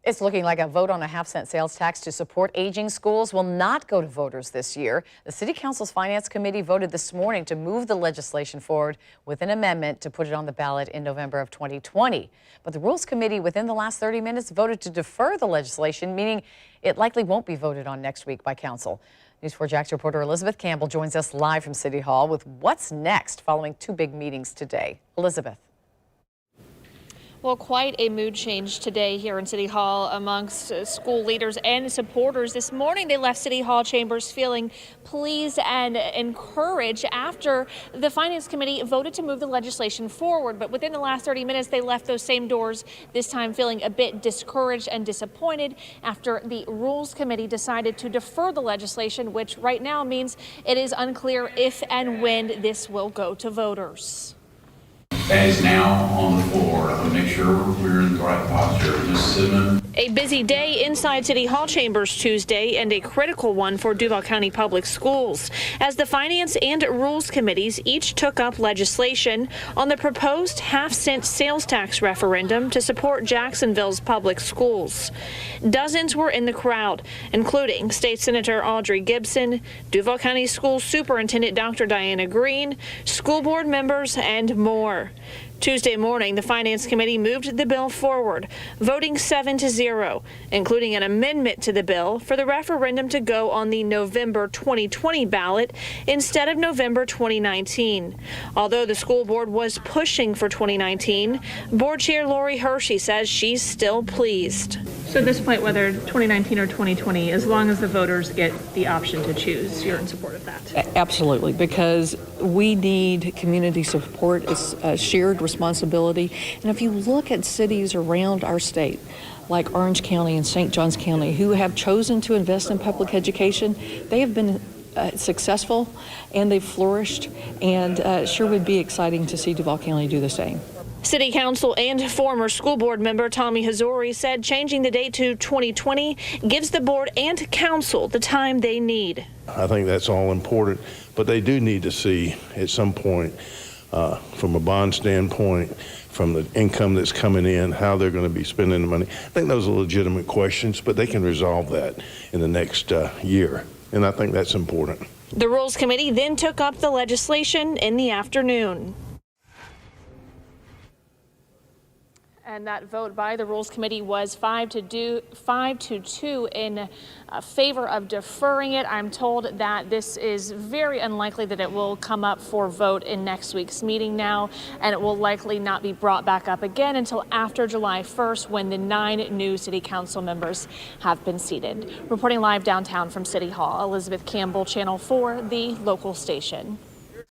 It's looking like a vote on a half-cent sales tax to support aging schools will not go to voters this year. The City Council's Finance Committee voted this morning to move the legislation forward with an amendment to put it on the ballot in November of 2020. But the Rules Committee within the last 30 minutes voted to defer the legislation, meaning it likely won't be voted on next week by Council. News 4 Jax reporter Elizabeth Campbell joins us live from City Hall with what's next following two big meetings today. Elizabeth. Well, quite a mood change today here in City Hall amongst school leaders and supporters. This morning, they left City Hall chambers feeling pleased and encouraged after the Finance Committee voted to move the legislation forward. But within the last 30 minutes, they left those same doors, this time feeling a bit discouraged and disappointed after the Rules Committee decided to defer the legislation, which right now means it is unclear if and when this will go to voters. That is now on the floor. I'll make sure we're in the right posture. Ms. Simmons. A busy day inside City Hall chambers Tuesday and a critical one for Duval County Public Schools as the Finance and Rules Committees each took up legislation on the proposed half-cent sales tax referendum to support Jacksonville's public schools. Dozens were in the crowd, including State Senator Audrey Gibson, Duval County School Superintendent Dr. Diana Green, school board members, and more. Tuesday morning, the Finance Committee moved the bill forward, voting 7-0, including an amendment to the bill for the referendum to go on the November 2020 ballot instead of November 2019. Although the school board was pushing for 2019, Board Chair Lori Hershey says she's still pleased. So at this point, whether 2019 or 2020, as long as the voters get the option to choose, you're in support of that? Absolutely, because we need community support. It's a shared responsibility. And if you look at cities around our state, like Orange County and St. Johns County, who have chosen to invest in public education, they have been successful and they've flourished, and sure would be exciting to see Duval County do the same. City Council and former school board member Tommy Hazori said changing the date to 2020 gives the board and council the time they need. I think that's all important, but they do need to see at some point from a bond standpoint, from the income that's coming in, how they're going to be spending the money. I think those are legitimate questions, but they can resolve that in the next year, and I think that's important. The Rules Committee then took up the legislation in the afternoon. And that vote by the Rules Committee was 5-2 in favor of deferring it. I'm told that this is very unlikely that it will come up for vote in next week's meeting now, and it will likely not be brought back up again until after July 1st when the 9 new City Council members have been seated. Reporting live downtown from City Hall, Elizabeth Campbell, Channel 4, the local station.